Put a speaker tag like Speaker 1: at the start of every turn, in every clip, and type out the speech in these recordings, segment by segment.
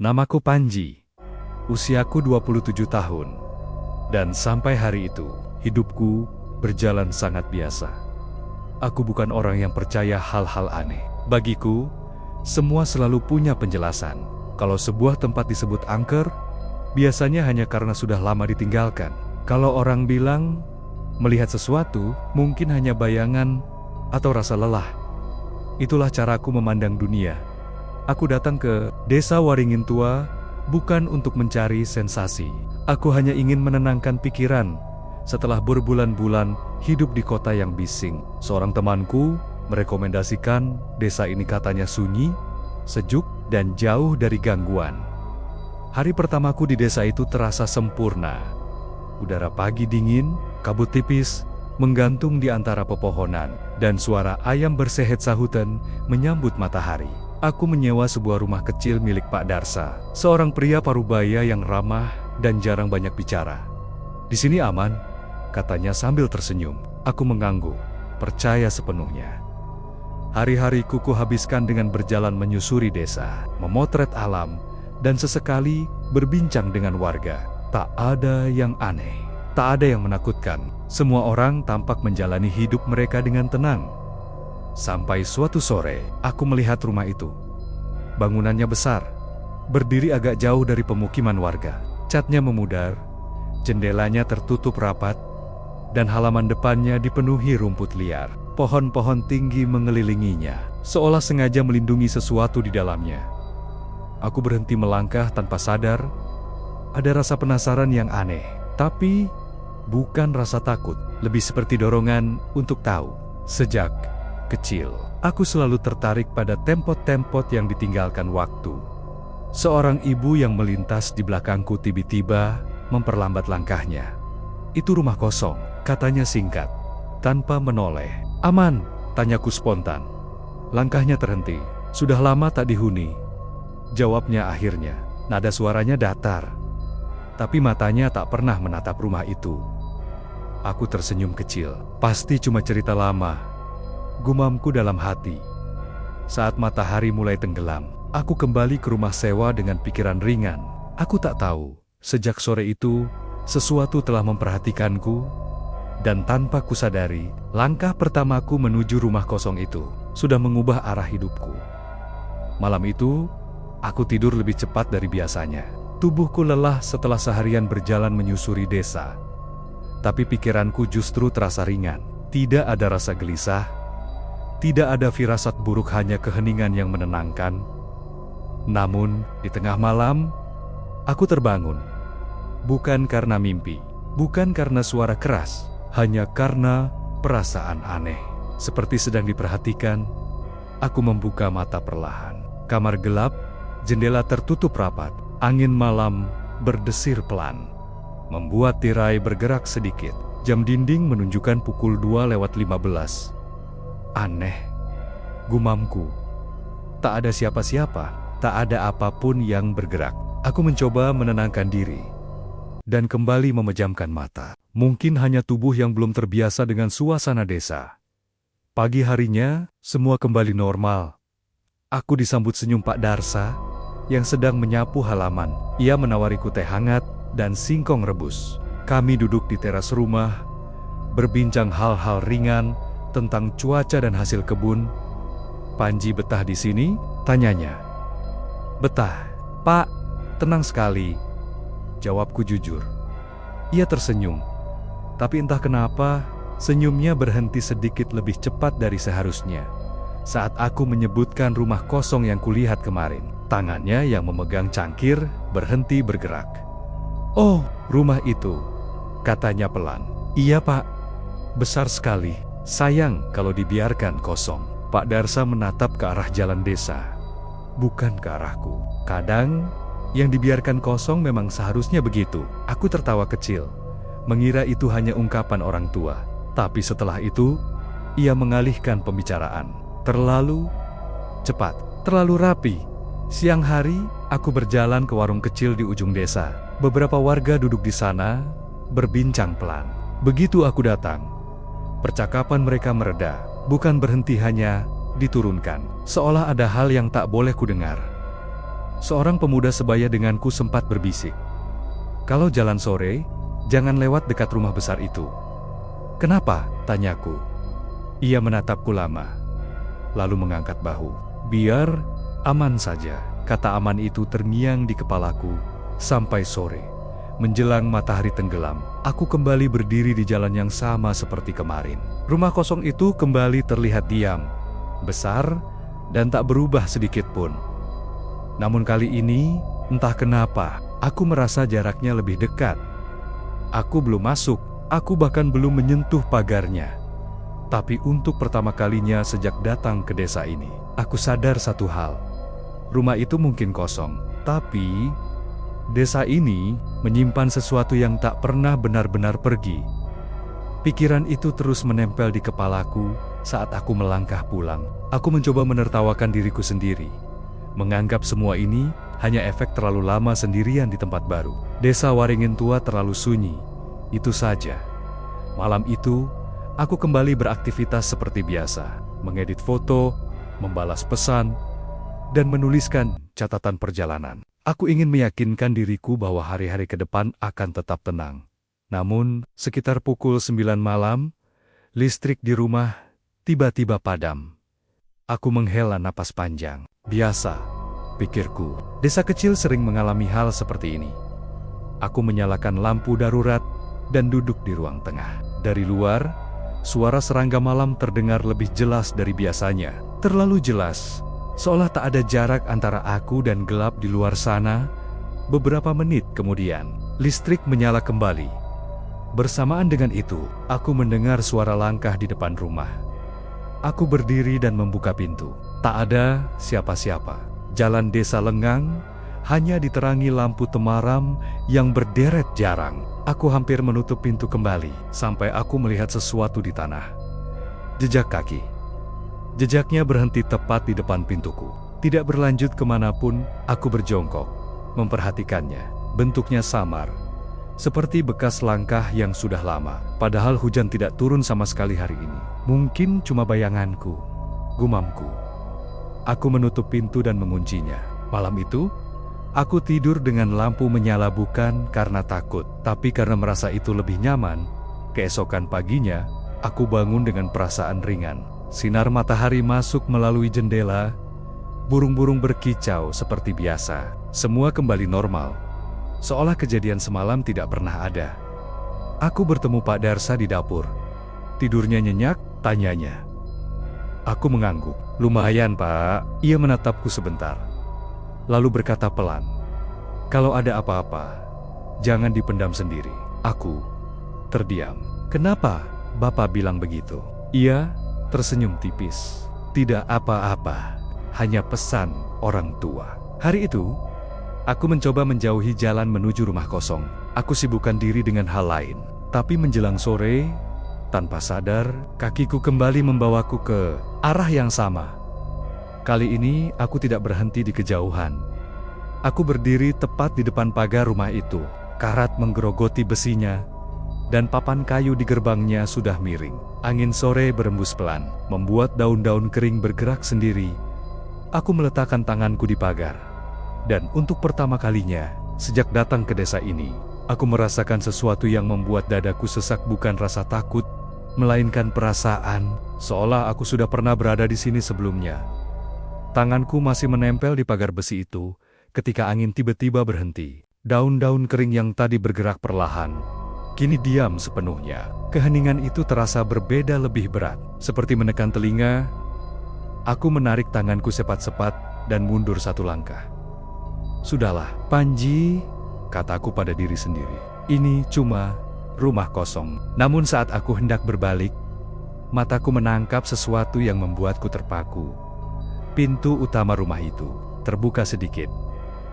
Speaker 1: Namaku Panji. Usiaku 27 tahun. Dan sampai hari itu, hidupku berjalan sangat biasa. Aku bukan orang yang percaya hal-hal aneh. Bagiku, semua selalu punya penjelasan. Kalau sebuah tempat disebut angker, biasanya hanya karena sudah lama ditinggalkan. Kalau orang bilang melihat sesuatu, mungkin hanya bayangan atau rasa lelah. Itulah caraku memandang dunia. Aku datang ke Desa Waringin Tua bukan untuk mencari sensasi. Aku hanya ingin menenangkan pikiran setelah berbulan-bulan hidup di kota yang bising. Seorang temanku merekomendasikan desa ini, katanya sunyi, sejuk, dan jauh dari gangguan. Hari pertamaku di desa itu terasa sempurna. Udara pagi dingin, kabut tipis menggantung di antara pepohonan, dan suara ayam bersehet sahutan menyambut matahari. Aku menyewa sebuah rumah kecil milik Pak Darsa, seorang pria parubaya yang ramah dan jarang banyak bicara. "Di sini aman," katanya sambil tersenyum. Aku mengangguk, percaya sepenuhnya. Hari-hariku kuhabiskan dengan berjalan menyusuri desa, memotret alam, dan sesekali berbincang dengan warga. Tak ada yang aneh, tak ada yang menakutkan. Semua orang tampak menjalani hidup mereka dengan tenang. Sampai suatu sore, aku melihat rumah itu. Bangunannya besar, berdiri agak jauh dari pemukiman warga. Catnya memudar, jendelanya tertutup rapat, dan halaman depannya dipenuhi rumput liar. Pohon-pohon tinggi mengelilinginya, seolah sengaja melindungi sesuatu di dalamnya. Aku berhenti melangkah tanpa sadar. Ada rasa penasaran yang aneh, tapi bukan rasa takut, lebih seperti dorongan untuk tahu. Sejak kecil, aku selalu tertarik pada tempot-tempot yang ditinggalkan waktu. Seorang ibu yang melintas di belakangku tiba-tiba memperlambat langkahnya. "Itu rumah kosong," katanya singkat, tanpa menoleh. "Aman?" tanyaku spontan. Langkahnya terhenti. "Sudah lama tak dihuni," jawabnya akhirnya. Nada suaranya datar, tapi matanya tak pernah menatap rumah itu. Aku tersenyum kecil. "Pasti cuma cerita lama," gumamku dalam hati. Saat matahari mulai tenggelam, aku kembali ke rumah sewa dengan pikiran ringan. Aku tak tahu, sejak sore itu, sesuatu telah memperhatikanku, dan tanpa kusadari, langkah pertamaku menuju rumah kosong itu sudah mengubah arah hidupku. Malam itu, aku tidur lebih cepat dari biasanya. Tubuhku lelah setelah seharian berjalan menyusuri desa. Tapi pikiranku justru terasa ringan. Tidak ada rasa gelisah, tidak ada firasat buruk, hanya keheningan yang menenangkan. Namun, di tengah malam, aku terbangun. Bukan karena mimpi, bukan karena suara keras, hanya karena perasaan aneh. Seperti sedang diperhatikan, aku membuka mata perlahan. Kamar gelap, jendela tertutup rapat, angin malam berdesir pelan, membuat tirai bergerak sedikit. Jam dinding menunjukkan pukul 2:15. Aneh, gumamku. Tak ada siapa-siapa, tak ada apapun yang bergerak. Aku mencoba menenangkan diri dan kembali memejamkan mata. Mungkin hanya tubuh yang belum terbiasa dengan suasana desa. Pagi harinya, semua kembali normal. Aku disambut senyum Pak Darsa yang sedang menyapu halaman. Ia menawariku teh hangat dan singkong rebus. Kami duduk di teras rumah, berbincang hal-hal ringan tentang cuaca dan hasil kebun. "Panji betah di sini?" tanyanya. "Betah, Pak. Tenang sekali," jawabku jujur. Ia tersenyum, tapi entah kenapa, senyumnya berhenti sedikit lebih cepat dari seharusnya. Saat aku menyebutkan rumah kosong yang kulihat kemarin, tangannya yang memegang cangkir berhenti bergerak. "Oh, rumah itu," katanya pelan. "Iya, Pak. Besar sekali. Sayang kalau dibiarkan kosong." Pak Darsa menatap ke arah jalan desa, bukan ke arahku. Kadang, yang dibiarkan kosong memang seharusnya begitu. Aku tertawa kecil, mengira itu hanya ungkapan orang tua. Tapi setelah itu, ia mengalihkan pembicaraan. Terlalu cepat, terlalu rapi. Siang hari, aku berjalan ke warung kecil di ujung desa. Beberapa warga duduk di sana, berbincang pelan. Begitu aku datang, percakapan mereka mereda, bukan berhenti, hanya diturunkan. Seolah ada hal yang tak boleh kudengar. Seorang pemuda sebaya denganku sempat berbisik. "Kalau jalan sore, jangan lewat dekat rumah besar itu." "Kenapa?" tanyaku. Ia menatapku lama, lalu mengangkat bahu. "Biar aman saja." Kata aman itu terngiang di kepalaku sampai sore. Menjelang matahari tenggelam, aku kembali berdiri di jalan yang sama seperti kemarin. Rumah kosong itu kembali terlihat diam, besar, dan tak berubah sedikit pun. Namun kali ini, entah kenapa, aku merasa jaraknya lebih dekat. Aku belum masuk, aku bahkan belum menyentuh pagarnya. Tapi untuk pertama kalinya sejak datang ke desa ini, aku sadar satu hal. Rumah itu mungkin kosong, tapi desa ini menyimpan sesuatu yang tak pernah benar-benar pergi. Pikiran itu terus menempel di kepalaku saat aku melangkah pulang. Aku mencoba menertawakan diriku sendiri, menganggap semua ini hanya efek terlalu lama sendirian di tempat baru. Desa Waringin Tua terlalu sunyi, itu saja. Malam itu, aku kembali beraktivitas seperti biasa, mengedit foto, membalas pesan, dan menuliskan catatan perjalanan. Aku ingin meyakinkan diriku bahwa hari-hari ke depan akan tetap tenang. Namun, sekitar pukul 9 malam, listrik di rumah tiba-tiba padam. Aku menghela napas panjang. Biasa, pikirku. Desa kecil sering mengalami hal seperti ini. Aku menyalakan lampu darurat dan duduk di ruang tengah. Dari luar, suara serangga malam terdengar lebih jelas dari biasanya. Terlalu jelas, seolah tak ada jarak antara aku dan gelap di luar sana. Beberapa menit kemudian, listrik menyala kembali. Bersamaan dengan itu, aku mendengar suara langkah di depan rumah. Aku berdiri dan membuka pintu. Tak ada siapa-siapa. Jalan desa lengang, hanya diterangi lampu temaram yang berderet jarang. Aku hampir menutup pintu kembali, sampai aku melihat sesuatu di tanah. Jejak kaki. Jejaknya berhenti tepat di depan pintuku. Tidak berlanjut kemanapun, aku berjongkok, memperhatikannya. Bentuknya samar, seperti bekas langkah yang sudah lama. Padahal hujan tidak turun sama sekali hari ini. Mungkin cuma bayanganku, gumamku. Aku menutup pintu dan menguncinya. Malam itu, aku tidur dengan lampu menyala bukan karena takut, tapi karena merasa itu lebih nyaman. Keesokan paginya, aku bangun dengan perasaan ringan. Sinar matahari masuk melalui jendela. Burung-burung berkicau seperti biasa. Semua kembali normal, seolah kejadian semalam tidak pernah ada. Aku bertemu Pak Darsa di dapur. Tidurnya nyenyak, tanyanya. Aku mengangguk. Lumayan, Pak. Ia menatapku sebentar, lalu berkata pelan, "Kalau ada apa-apa, jangan dipendam sendiri." Aku terdiam. "Kenapa Bapak bilang begitu?" Ia tersenyum tipis. "Tidak apa-apa, hanya pesan orang tua." Hari itu, aku mencoba menjauhi jalan menuju rumah kosong. Aku sibukkan diri dengan hal lain. Tapi menjelang sore, tanpa sadar, kakiku kembali membawaku ke arah yang sama. Kali ini, aku tidak berhenti di kejauhan. Aku berdiri tepat di depan pagar rumah itu. Karat menggerogoti besinya, dan papan kayu di gerbangnya sudah miring. Angin sore berembus pelan, membuat daun-daun kering bergerak sendiri. Aku meletakkan tanganku di pagar. Dan untuk pertama kalinya, sejak datang ke desa ini, aku merasakan sesuatu yang membuat dadaku sesak, bukan rasa takut, melainkan perasaan, seolah aku sudah pernah berada di sini sebelumnya. Tanganku masih menempel di pagar besi itu, ketika angin tiba-tiba berhenti. Daun-daun kering yang tadi bergerak perlahan, kini diam sepenuhnya. Keheningan itu terasa berbeda, lebih berat, seperti menekan telinga. Aku menarik tanganku cepat-cepat, dan mundur satu langkah. "Sudahlah, Panji," kataku pada diri sendiri. "Ini cuma rumah kosong." Namun saat aku hendak berbalik, mataku menangkap sesuatu yang membuatku terpaku. Pintu utama rumah itu terbuka sedikit.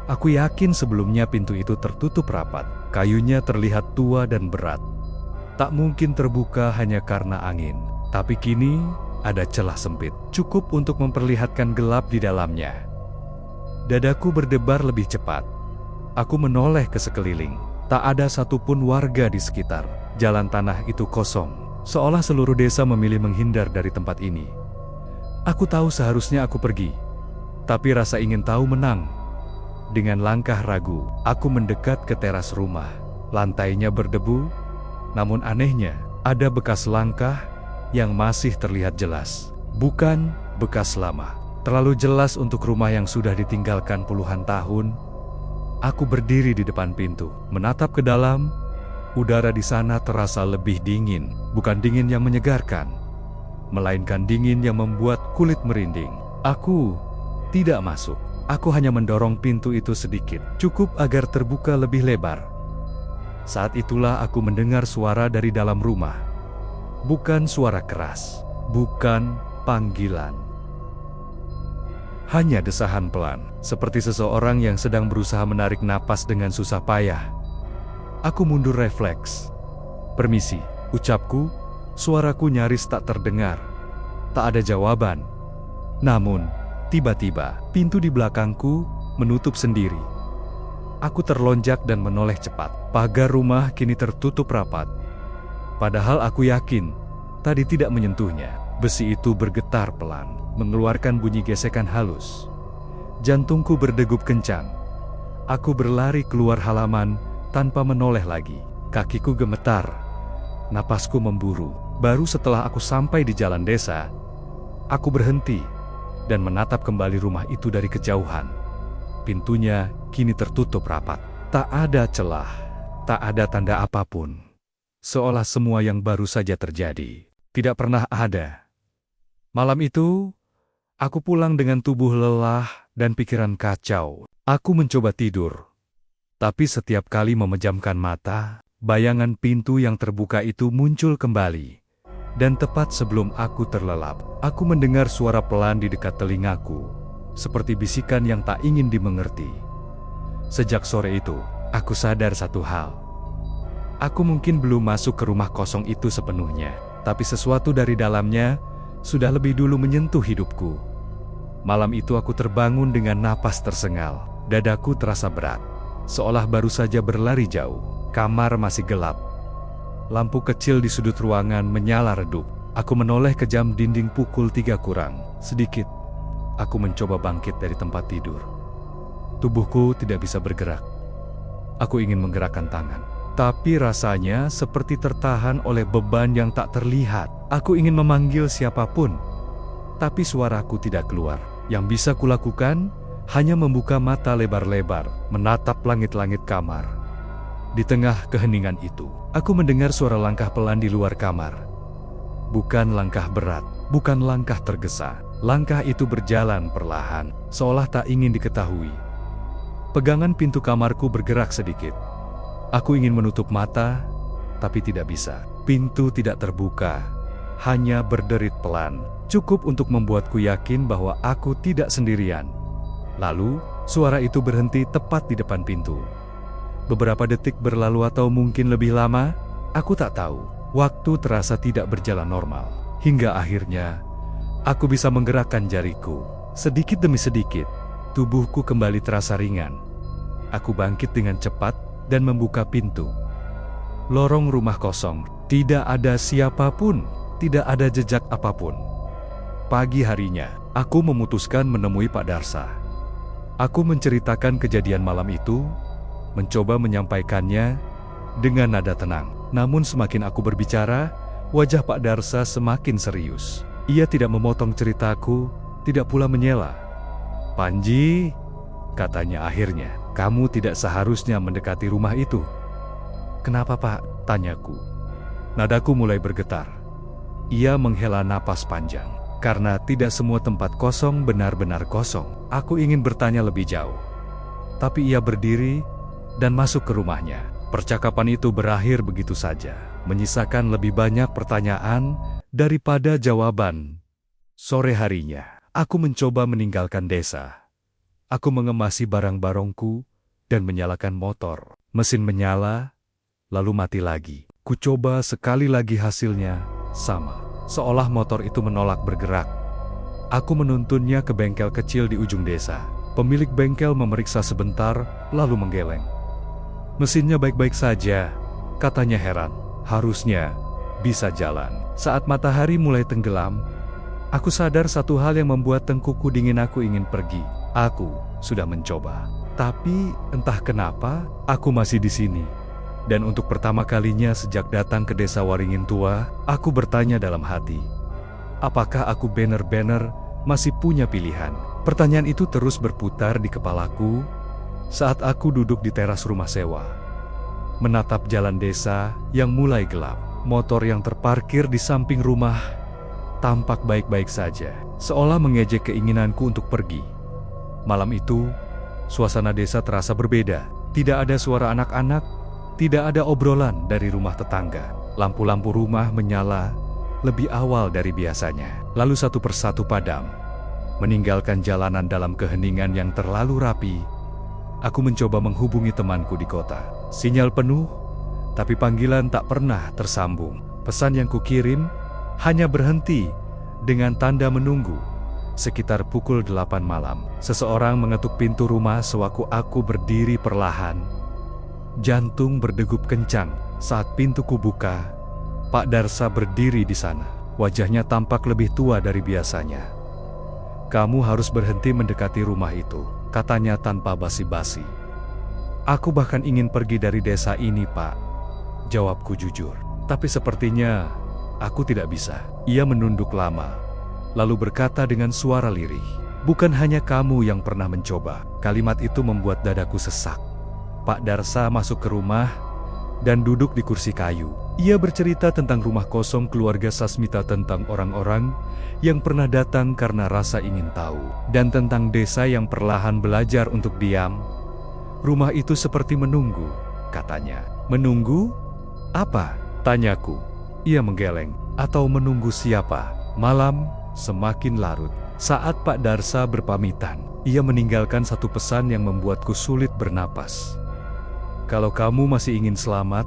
Speaker 1: Aku yakin sebelumnya pintu itu tertutup rapat. Kayunya terlihat tua dan berat. Tak mungkin terbuka hanya karena angin. Tapi kini ada celah sempit, cukup untuk memperlihatkan gelap di dalamnya. Dadaku berdebar lebih cepat. Aku menoleh ke sekeliling. Tak ada satupun warga di sekitar. Jalan tanah itu kosong, seolah seluruh desa memilih menghindar dari tempat ini. Aku tahu seharusnya aku pergi, tapi rasa ingin tahu menang. Dengan langkah ragu, aku mendekat ke teras rumah. Lantainya berdebu, namun anehnya, ada bekas langkah yang masih terlihat jelas. Bukan bekas lama, terlalu jelas untuk rumah yang sudah ditinggalkan puluhan tahun. Aku berdiri di depan pintu, menatap ke dalam. Udara di sana terasa lebih dingin, bukan dingin yang menyegarkan, melainkan dingin yang membuat kulit merinding. Aku tidak masuk. Aku hanya mendorong pintu itu sedikit, cukup agar terbuka lebih lebar. Saat itulah aku mendengar suara dari dalam rumah. Bukan suara keras, bukan panggilan. Hanya desahan pelan, seperti seseorang yang sedang berusaha menarik napas dengan susah payah. Aku mundur refleks. "Permisi," ucapku. Suaraku nyaris tak terdengar. Tak ada jawaban. Namun, tiba-tiba, pintu di belakangku menutup sendiri. Aku terlonjak dan menoleh cepat. Pagar rumah kini tertutup rapat. Padahal aku yakin, tadi tidak menyentuhnya. Besi itu bergetar pelan, mengeluarkan bunyi gesekan halus. Jantungku berdegup kencang. Aku berlari keluar halaman tanpa menoleh lagi. Kakiku gemetar. Napasku memburu. Baru setelah aku sampai di jalan desa, aku berhenti dan menatap kembali rumah itu dari kejauhan. Pintunya kini tertutup rapat. Tak ada celah, tak ada tanda apapun. Seolah semua yang baru saja terjadi tidak pernah ada. Malam itu, aku pulang dengan tubuh lelah dan pikiran kacau. Aku mencoba tidur, tapi setiap kali memejamkan mata, bayangan pintu yang terbuka itu muncul kembali. Dan tepat sebelum aku terlelap, aku mendengar suara pelan di dekat telingaku, seperti bisikan yang tak ingin dimengerti. Sejak sore itu, aku sadar satu hal. Aku mungkin belum masuk ke rumah kosong itu sepenuhnya, tapi sesuatu dari dalamnya sudah lebih dulu menyentuh hidupku. Malam itu aku terbangun dengan napas tersengal. Dadaku terasa berat, seolah baru saja berlari jauh. Kamar masih gelap. Lampu kecil di sudut ruangan menyala redup. Aku menoleh ke jam dinding pukul 3 kurang sedikit. Aku mencoba bangkit dari tempat tidur. Tubuhku tidak bisa bergerak. Aku ingin menggerakkan tangan, tapi rasanya seperti tertahan oleh beban yang tak terlihat. Aku ingin memanggil siapapun, tapi suaraku tidak keluar. Yang bisa kulakukan hanya membuka mata lebar-lebar, menatap langit-langit kamar. Di tengah keheningan itu, aku mendengar suara langkah pelan di luar kamar. Bukan langkah berat, bukan langkah tergesa. Langkah itu berjalan perlahan, seolah tak ingin diketahui. Pegangan pintu kamarku bergerak sedikit. Aku ingin menutup mata, tapi tidak bisa. Pintu tidak terbuka, hanya berderit pelan. Cukup untuk membuatku yakin bahwa aku tidak sendirian. Lalu, suara itu berhenti tepat di depan pintu. Beberapa detik berlalu atau mungkin lebih lama, aku tak tahu. Waktu terasa tidak berjalan normal. Hingga akhirnya, aku bisa menggerakkan jariku. Sedikit demi sedikit, tubuhku kembali terasa ringan. Aku bangkit dengan cepat dan membuka pintu. Lorong rumah kosong, tidak ada siapapun, tidak ada jejak apapun. Pagi harinya, aku memutuskan menemui Pak Darsa. Aku menceritakan kejadian malam itu, mencoba menyampaikannya dengan nada tenang. Namun semakin aku berbicara, wajah Pak Darsa semakin serius. Ia tidak memotong ceritaku, tidak pula menyela. "Panji," katanya akhirnya, "kamu tidak seharusnya mendekati rumah itu." "Kenapa, Pak?" tanyaku. Nadaku mulai bergetar. Ia menghela napas panjang. Karena tidak semua tempat kosong benar-benar kosong. Aku ingin bertanya lebih jauh. Tapi ia berdiri dan masuk ke rumahnya. Percakapan itu berakhir begitu saja, menyisakan lebih banyak pertanyaan daripada jawaban. Sore harinya, aku mencoba meninggalkan desa. Aku mengemasi barang-barangku dan menyalakan motor. Mesin menyala, lalu mati lagi. Kucoba sekali lagi, hasilnya sama. Seolah motor itu menolak bergerak. Aku menuntunnya ke bengkel kecil di ujung desa. Pemilik bengkel memeriksa sebentar, lalu menggeleng. "Mesinnya baik-baik saja," katanya heran. "Harusnya bisa jalan." Saat matahari mulai tenggelam, aku sadar satu hal yang membuat tengkukku dingin. Aku ingin pergi. Aku sudah mencoba. Tapi entah kenapa, aku masih di sini. Dan untuk pertama kalinya sejak datang ke desa Waringin Tua, aku bertanya dalam hati, apakah aku benar-benar masih punya pilihan? Pertanyaan itu terus berputar di kepalaku saat aku duduk di teras rumah sewa, menatap jalan desa yang mulai gelap. Motor yang terparkir di samping rumah tampak baik-baik saja, seolah mengejek keinginanku untuk pergi. Malam itu, suasana desa terasa berbeda. Tidak ada suara anak-anak, tidak ada obrolan dari rumah tetangga. Lampu-lampu rumah menyala lebih awal dari biasanya, lalu satu persatu padam, meninggalkan jalanan dalam keheningan yang terlalu rapi. Aku mencoba menghubungi temanku di kota. Sinyal penuh, tapi panggilan tak pernah tersambung. Pesan yang kukirim hanya berhenti dengan tanda menunggu. Sekitar pukul 8 malam, seseorang mengetuk pintu rumah sewaktu aku berdiri perlahan. Jantung berdegup kencang saat pintuku buka. Pak Darsa berdiri di sana. Wajahnya tampak lebih tua dari biasanya. "Kamu harus berhenti mendekati rumah itu," katanya tanpa basa-basi. "Aku bahkan ingin pergi dari desa ini, Pak," jawabku jujur. "Tapi sepertinya aku tidak bisa." Ia menunduk lama, lalu berkata dengan suara lirih, "Bukan hanya kamu yang pernah mencoba." Kalimat itu membuat dadaku sesak. Pak Darsa masuk ke rumah dan duduk di kursi kayu. Ia bercerita tentang rumah kosong keluarga Sasmita, tentang orang-orang yang pernah datang karena rasa ingin tahu, dan tentang desa yang perlahan belajar untuk diam. "Rumah itu seperti menunggu," katanya. "Menunggu? Apa?" tanyaku. Ia menggeleng. "Atau menunggu siapa?" Malam semakin larut. Saat Pak Darsa berpamitan, ia meninggalkan satu pesan yang membuatku sulit bernapas. "Kalau kamu masih ingin selamat,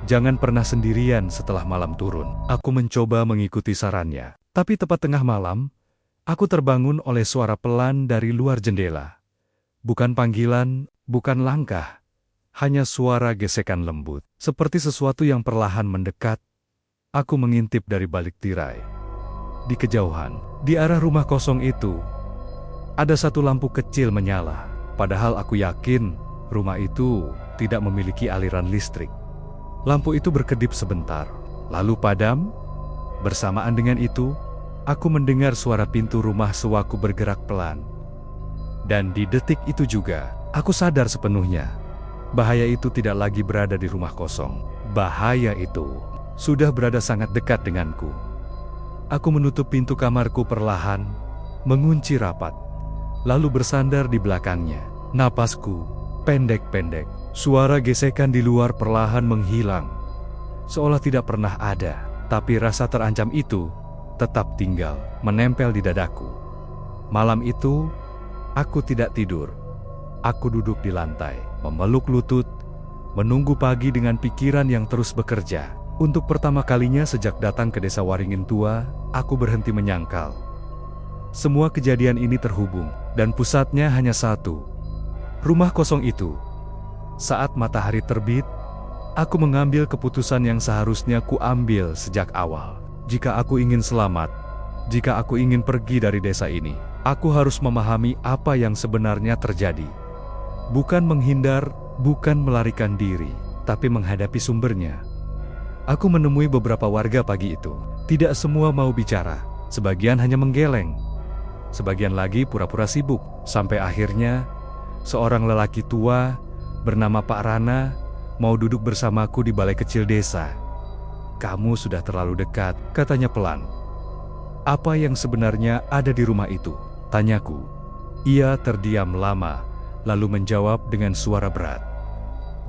Speaker 1: jangan pernah sendirian setelah malam turun." Aku mencoba mengikuti sarannya, tapi tepat tengah malam, aku terbangun oleh suara pelan dari luar jendela. Bukan panggilan, bukan langkah, hanya suara gesekan lembut, seperti sesuatu yang perlahan mendekat. Aku mengintip dari balik tirai. Di kejauhan, di arah rumah kosong itu, ada satu lampu kecil menyala. Padahal aku yakin rumah itu tidak memiliki aliran listrik. Lampu itu berkedip sebentar, lalu padam. Bersamaan dengan itu, aku mendengar suara pintu rumah sewaktu bergerak pelan. Dan di detik itu juga, aku sadar sepenuhnya. Bahaya itu tidak lagi berada di rumah kosong. Bahaya itu sudah berada sangat dekat denganku. Aku menutup pintu kamarku perlahan, mengunci rapat, lalu bersandar di belakangnya. Napasku pendek-pendek. Suara gesekan di luar perlahan menghilang, seolah tidak pernah ada. Tapi rasa terancam itu tetap tinggal, menempel di dadaku. Malam itu, aku tidak tidur. Aku duduk di lantai, memeluk lutut, menunggu pagi dengan pikiran yang terus bekerja. Untuk pertama kalinya sejak datang ke desa Waringin Tua, aku berhenti menyangkal. Semua kejadian ini terhubung, dan pusatnya hanya satu. Rumah kosong itu. Saat matahari terbit, aku mengambil keputusan yang seharusnya kuambil sejak awal. Jika aku ingin selamat, jika aku ingin pergi dari desa ini, aku harus memahami apa yang sebenarnya terjadi. Bukan menghindar, bukan melarikan diri, tapi menghadapi sumbernya. Aku menemui beberapa warga pagi itu. Tidak semua mau bicara, sebagian hanya menggeleng, sebagian lagi pura-pura sibuk. Sampai akhirnya, seorang lelaki tua bernama Pak Rana mau duduk bersamaku di balai kecil desa. "Kamu sudah terlalu dekat," katanya pelan. "Apa yang sebenarnya ada di rumah itu?" tanyaku. Ia terdiam lama, lalu menjawab dengan suara berat.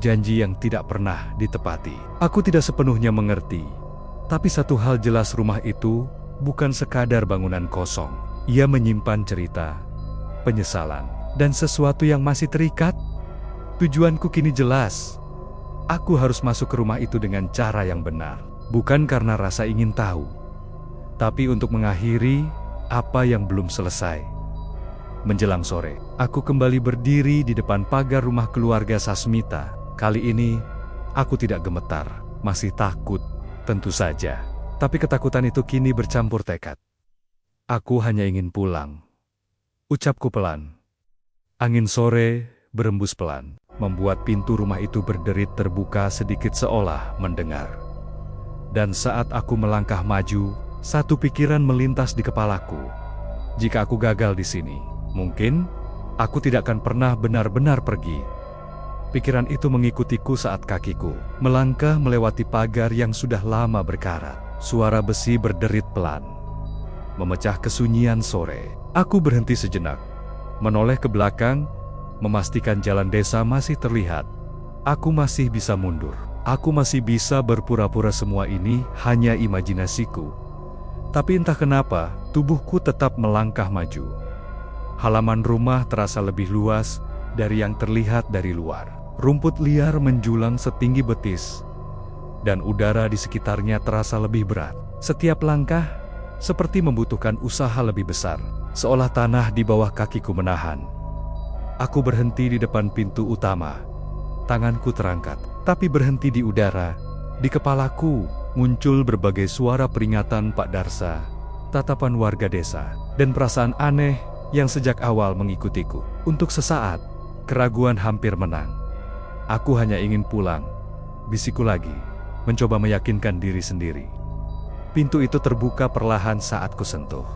Speaker 1: Janji yang tidak pernah ditepati. Aku tidak sepenuhnya mengerti, tapi satu hal jelas, rumah itu bukan sekadar bangunan kosong. Ia menyimpan cerita, penyesalan, dan sesuatu yang masih terikat. Tujuanku kini jelas. Aku harus masuk ke rumah itu dengan cara yang benar. Bukan karena rasa ingin tahu, tapi untuk mengakhiri apa yang belum selesai. Menjelang sore, aku kembali berdiri di depan pagar rumah keluarga Sasmita. Kali ini, aku tidak gemetar, masih takut, tentu saja. Tapi ketakutan itu kini bercampur tekad. "Aku hanya ingin pulang," ucapku pelan. Angin sore berembus pelan, membuat pintu rumah itu berderit terbuka sedikit seolah mendengar. Dan saat aku melangkah maju, satu pikiran melintas di kepalaku. Jika aku gagal di sini, mungkin aku tidak akan pernah benar-benar pergi. Pikiran itu mengikutiku saat kakiku melangkah melewati pagar yang sudah lama berkarat. Suara besi berderit pelan, memecah kesunyian sore. Aku berhenti sejenak, menoleh ke belakang, memastikan jalan desa masih terlihat. Aku masih bisa mundur. Aku masih bisa berpura-pura semua ini hanya imajinasiku. Tapi entah kenapa, tubuhku tetap melangkah maju. Halaman rumah terasa lebih luas dari yang terlihat dari luar. Rumput liar menjulang setinggi betis, dan udara di sekitarnya terasa lebih berat. Setiap langkah seperti membutuhkan usaha lebih besar, seolah tanah di bawah kakiku menahan. Aku berhenti di depan pintu utama. Tanganku terangkat, tapi berhenti di udara. Di kepalaku muncul berbagai suara peringatan Pak Darsa, tatapan warga desa, dan perasaan aneh yang sejak awal mengikutiku. Untuk sesaat, keraguan hampir menang. Aku hanya ingin pulang, bisikku lagi, mencoba meyakinkan diri sendiri. Pintu itu terbuka perlahan saat kusentuh.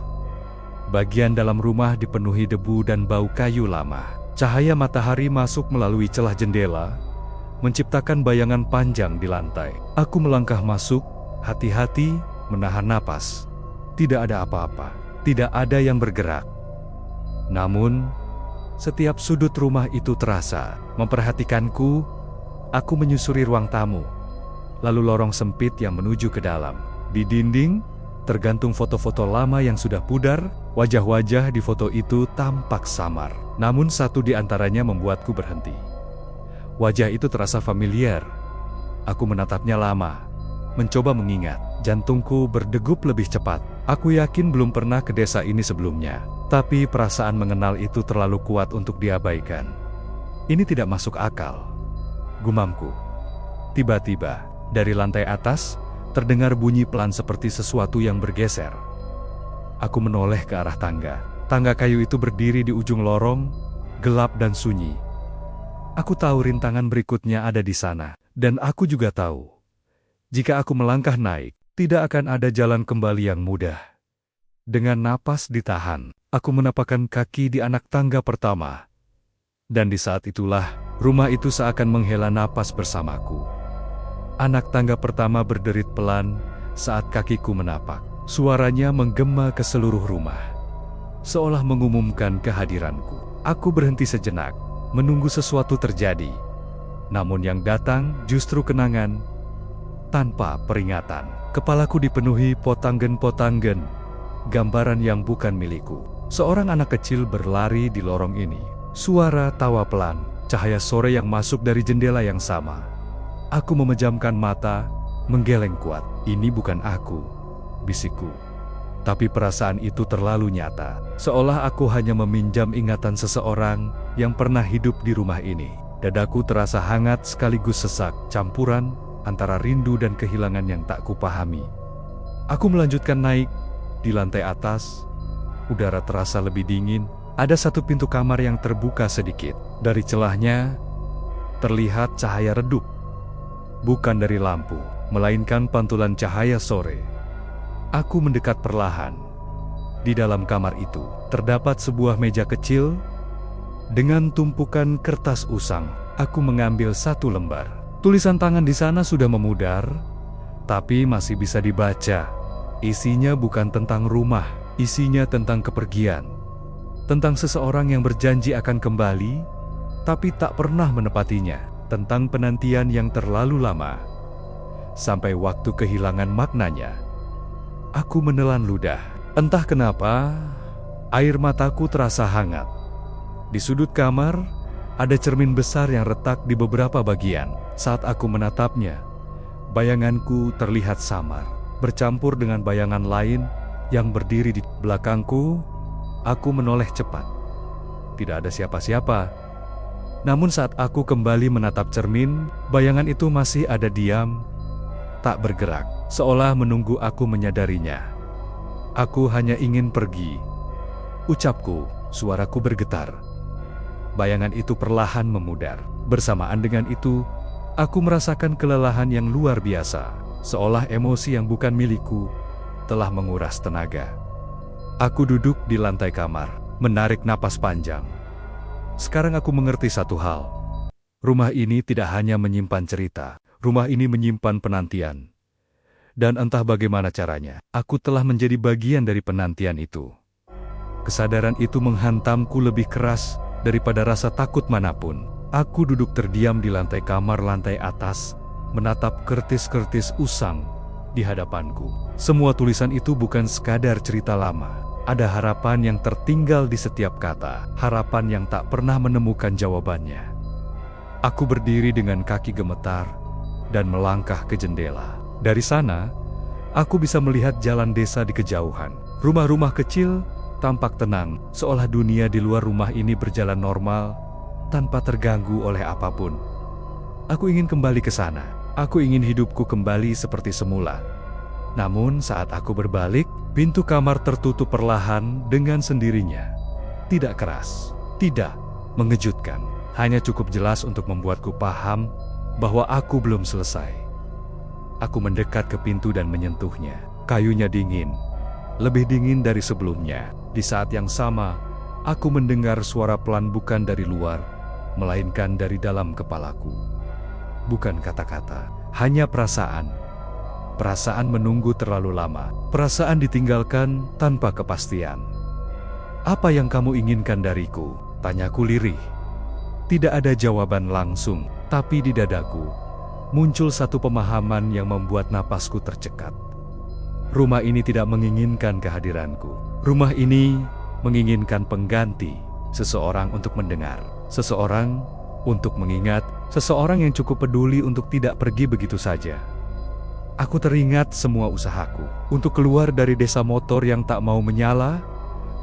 Speaker 1: Bagian dalam rumah dipenuhi debu dan bau kayu lama. Cahaya matahari masuk melalui celah jendela, menciptakan bayangan panjang di lantai. Aku melangkah masuk, hati-hati, menahan napas. Tidak ada apa-apa, tidak ada yang bergerak. Namun, setiap sudut rumah itu terasa memperhatikanku. Aku menyusuri ruang tamu, lalu lorong sempit yang menuju ke dalam. Di dinding, tergantung foto-foto lama yang sudah pudar. Wajah-wajah di foto itu tampak samar. Namun satu di antaranya membuatku berhenti. Wajah itu terasa familiar. Aku menatapnya lama, mencoba mengingat. Jantungku berdegup lebih cepat. Aku yakin belum pernah ke desa ini sebelumnya. Tapi perasaan mengenal itu terlalu kuat untuk diabaikan. Ini tidak masuk akal, gumamku. Tiba-tiba, dari lantai atas, terdengar bunyi pelan seperti sesuatu yang bergeser. Aku menoleh ke arah tangga. Tangga kayu itu berdiri di ujung lorong, gelap dan sunyi. Aku tahu rintangan berikutnya ada di sana. Dan aku juga tahu, jika aku melangkah naik, tidak akan ada jalan kembali yang mudah. Dengan napas ditahan, aku menapakkan kaki di anak tangga pertama. Dan di saat itulah, rumah itu seakan menghela napas bersamaku. Anak tangga pertama berderit pelan saat kakiku menapak. Suaranya menggema ke seluruh rumah, seolah mengumumkan kehadiranku. Aku berhenti sejenak, menunggu sesuatu terjadi. Namun yang datang justru kenangan tanpa peringatan. Kepalaku dipenuhi potanggen-potanggen, gambaran yang bukan milikku. Seorang anak kecil berlari di lorong ini. Suara tawa pelan, cahaya sore yang masuk dari jendela yang sama. Aku memejamkan mata, menggeleng kuat. Ini bukan aku, bisikku. Tapi perasaan itu terlalu nyata, seolah aku hanya meminjam ingatan seseorang yang pernah hidup di rumah ini. Dadaku terasa hangat sekaligus sesak, campuran antara rindu dan kehilangan yang tak kupahami. Aku melanjutkan naik. Di lantai atas, udara terasa lebih dingin. Ada satu pintu kamar yang terbuka sedikit. Dari celahnya, terlihat cahaya redup. Bukan dari lampu, melainkan pantulan cahaya sore. Aku mendekat perlahan. Di dalam kamar itu, terdapat sebuah meja kecil dengan tumpukan kertas usang. Aku mengambil satu lembar. Tulisan tangan di sana sudah memudar, tapi masih bisa dibaca. Isinya bukan tentang rumah, isinya tentang kepergian. Tentang seseorang yang berjanji akan kembali, tapi tak pernah menepatinya. Tentang penantian yang terlalu lama, sampai waktu kehilangan maknanya. Aku menelan ludah. Entah kenapa, air mataku terasa hangat. Di sudut kamar, ada cermin besar yang retak di beberapa bagian. Saat aku menatapnya, bayanganku terlihat samar, bercampur dengan bayangan lain yang berdiri di belakangku. Aku menoleh cepat. Tidak ada siapa-siapa. Namun saat aku kembali menatap cermin, bayangan itu masih ada diam, tak bergerak, seolah menunggu aku menyadarinya. Aku hanya ingin pergi, ucapku, suaraku bergetar. bayangan itu perlahan memudar. Bersamaan dengan itu, aku merasakan kelelahan yang luar biasa, seolah emosi yang bukan milikku telah menguras tenaga. Aku duduk di lantai kamar, menarik napas panjang. Sekarang aku mengerti satu hal. Rumah ini tidak hanya menyimpan cerita, rumah ini menyimpan penantian. Dan entah bagaimana caranya, aku telah menjadi bagian dari penantian itu. Kesadaran itu menghantamku lebih keras daripada rasa takut manapun. Aku duduk terdiam di lantai kamar lantai atas, menatap kertis-kertis usang di hadapanku. Semua tulisan itu bukan sekadar cerita lama. Ada harapan yang tertinggal di setiap kata, harapan yang tak pernah menemukan jawabannya. Aku berdiri dengan kaki gemetar dan melangkah ke jendela. Dari sana, aku bisa melihat jalan desa di kejauhan. Rumah-rumah kecil tampak tenang, seolah dunia di luar rumah ini berjalan normal, tanpa terganggu oleh apapun. Aku ingin kembali ke sana. Aku ingin hidupku kembali seperti semula. Namun saat aku berbalik, pintu kamar tertutup perlahan dengan sendirinya. Tidak keras, tidak mengejutkan, hanya cukup jelas untuk membuatku paham bahwa aku belum selesai. Aku mendekat ke pintu dan menyentuhnya. Kayunya dingin, lebih dingin dari sebelumnya. Di saat yang sama, aku mendengar suara pelan bukan dari luar, melainkan dari dalam kepalaku. Bukan kata-kata, hanya perasaan. Perasaan menunggu terlalu lama, perasaan ditinggalkan tanpa kepastian. "Apa yang kamu inginkan dariku?" tanyaku lirih. Tidak ada jawaban langsung, tapi di dadaku muncul satu pemahaman yang membuat napasku tercekat. Rumah ini tidak menginginkan kehadiranku. Rumah ini menginginkan pengganti, seseorang untuk mendengar, seseorang untuk mengingat, seseorang yang cukup peduli untuk tidak pergi begitu saja. Aku teringat semua usahaku untuk keluar dari desa motor yang tak mau menyala,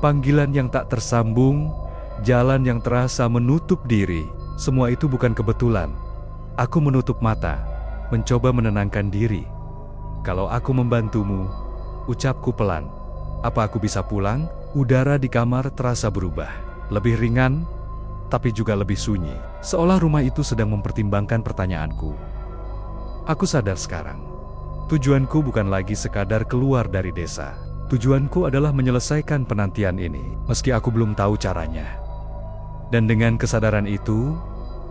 Speaker 1: panggilan yang tak tersambung, jalan yang terasa menutup diri. Semua itu bukan kebetulan. Aku menutup mata, mencoba menenangkan diri. "Kalau aku membantumu," ucapku pelan. "Apa aku bisa pulang?" Udara di kamar terasa berubah. Lebih ringan, tapi juga lebih sunyi. Seolah rumah itu sedang mempertimbangkan pertanyaanku. Aku sadar sekarang. Tujuanku bukan lagi sekadar keluar dari desa. Tujuanku adalah menyelesaikan penantian ini, meski aku belum tahu caranya. Dan dengan kesadaran itu,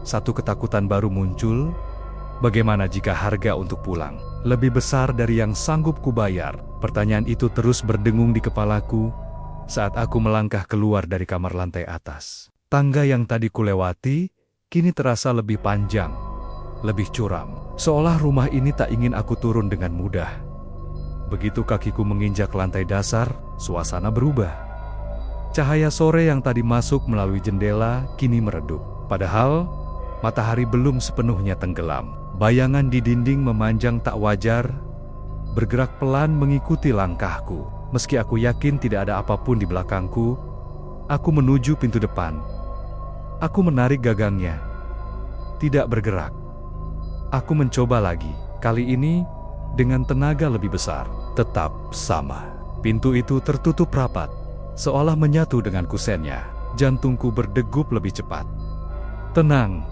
Speaker 1: satu ketakutan baru muncul. Bagaimana jika harga untuk pulang lebih besar dari yang sanggup kubayar? Pertanyaan itu terus berdengung di kepalaku saat aku melangkah keluar dari kamar lantai atas. Tangga yang tadi kulewati kini terasa lebih panjang, lebih curam. Seolah rumah ini tak ingin aku turun dengan mudah. Begitu kakiku menginjak lantai dasar, suasana berubah. Cahaya sore yang tadi masuk melalui jendela kini meredup. Padahal, matahari belum sepenuhnya tenggelam. Bayangan di dinding memanjang tak wajar, bergerak pelan mengikuti langkahku. Meski aku yakin tidak ada apapun di belakangku, aku menuju pintu depan. Aku menarik gagangnya. Tidak bergerak. Aku mencoba lagi, kali ini dengan tenaga lebih besar. Tetap sama. Pintu itu tertutup rapat, seolah menyatu dengan kusennya. Jantungku berdegup lebih cepat. "Tenang,"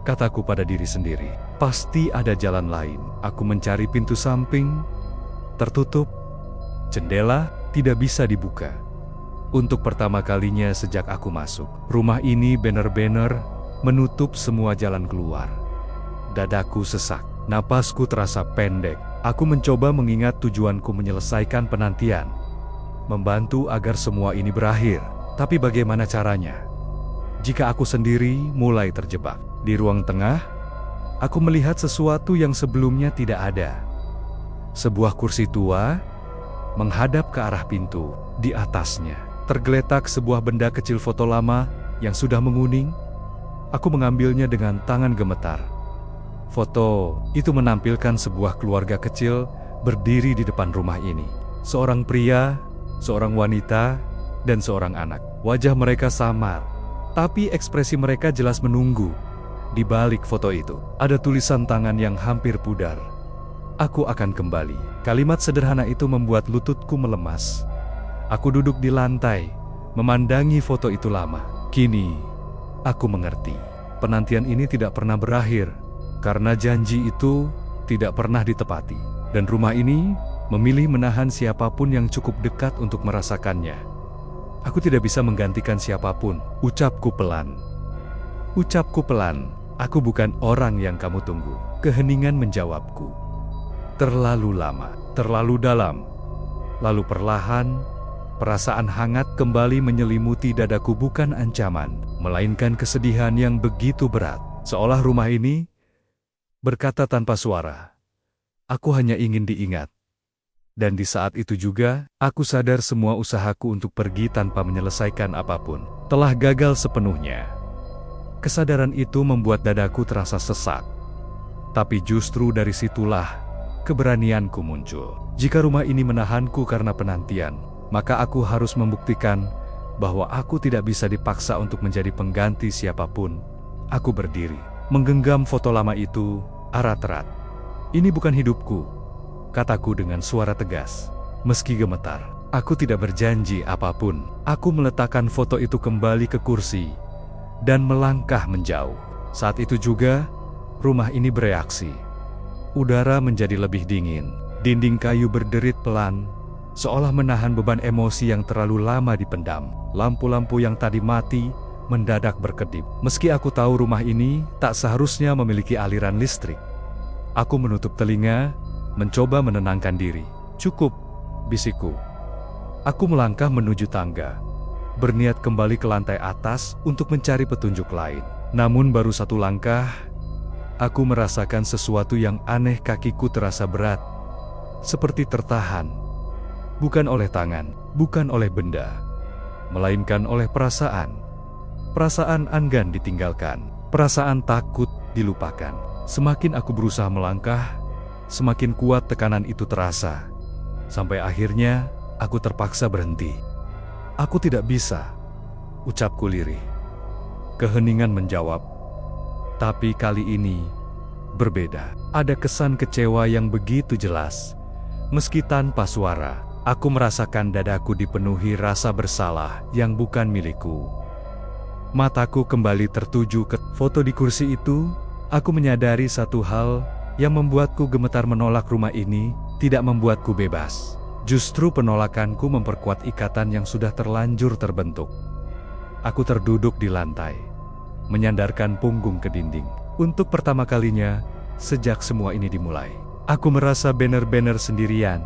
Speaker 1: kataku pada diri sendiri. "Pasti ada jalan lain." Aku mencari pintu samping, tertutup. Jendela tidak bisa dibuka. Untuk pertama kalinya sejak aku masuk, rumah ini benar-benar menutup semua jalan keluar. Dadaku sesak, napasku terasa pendek. Aku mencoba mengingat tujuanku menyelesaikan penantian, membantu agar semua ini berakhir. Tapi bagaimana caranya? Jika aku sendiri mulai terjebak. Di ruang tengah, aku melihat sesuatu yang sebelumnya tidak ada. Sebuah kursi tua menghadap ke arah pintu. Di atasnya tergeletak sebuah benda kecil foto lama yang sudah menguning. Aku mengambilnya dengan tangan gemetar. Foto itu menampilkan sebuah keluarga kecil berdiri di depan rumah ini. Seorang pria, seorang wanita, dan seorang anak. Wajah mereka samar, tapi ekspresi mereka jelas menunggu. Di balik foto itu, ada tulisan tangan yang hampir pudar. "Aku akan kembali." Kalimat sederhana itu membuat lututku melemas. Aku duduk di lantai, memandangi foto itu lama. Kini, Aku mengerti. Penantian ini tidak pernah berakhir, karena janji itu tidak pernah ditepati. Dan rumah ini memilih menahan siapapun yang cukup dekat untuk merasakannya. Aku tidak bisa menggantikan siapapun, ucapku pelan. Ucapku pelan, aku bukan orang yang kamu tunggu. Keheningan menjawabku. Terlalu lama, terlalu dalam. Lalu perlahan, perasaan hangat kembali menyelimuti dadaku, bukan ancaman, melainkan kesedihan yang begitu berat. Seolah rumah ini berkata tanpa suara, aku hanya ingin diingat. Dan di saat itu juga, aku sadar semua usahaku untuk pergi tanpa menyelesaikan apapun telah gagal sepenuhnya. Kesadaran itu membuat dadaku terasa sesak. Tapi justru dari situlah keberanianku muncul. Jika rumah ini menahanku karena penantian, maka aku harus membuktikan bahwa aku tidak bisa dipaksa untuk menjadi pengganti siapapun. Aku berdiri, menggenggam foto lama itu erat-erat. Ini bukan hidupku, kataku dengan suara tegas. Meski gemetar, aku tidak berjanji apapun. Aku meletakkan foto itu kembali ke kursi dan melangkah menjauh. Saat itu juga, rumah ini bereaksi. Udara menjadi lebih dingin. Dinding kayu berderit pelan, seolah menahan beban emosi yang terlalu lama dipendam. Lampu-lampu yang tadi mati mendadak berkedip. Meski aku tahu rumah ini tak seharusnya memiliki aliran listrik, aku menutup telinga, mencoba menenangkan diri. Cukup, bisikku. Aku melangkah menuju tangga, berniat kembali ke lantai atas untuk mencari petunjuk lain. Namun baru satu langkah, aku merasakan sesuatu yang aneh. Kakiku terasa berat, seperti tertahan, bukan oleh tangan, bukan oleh benda, melainkan oleh perasaan. Perasaan enggan ditinggalkan, perasaan takut dilupakan. Semakin aku berusaha melangkah, semakin kuat tekanan itu terasa. Sampai akhirnya, aku terpaksa berhenti. Aku tidak bisa, ucapku lirih. Keheningan menjawab, tapi kali ini berbeda. Ada kesan kecewa yang begitu jelas. Meski tanpa suara, aku merasakan dadaku dipenuhi rasa bersalah yang bukan milikku. Mataku kembali tertuju ke foto di kursi itu. Aku menyadari satu hal yang membuatku gemetar: menolak rumah ini tidak membuatku bebas. Justru penolakanku memperkuat ikatan yang sudah terlanjur terbentuk. Aku terduduk di lantai, menyandarkan punggung ke dinding. Untuk pertama kalinya sejak semua ini dimulai, aku merasa benar-benar sendirian.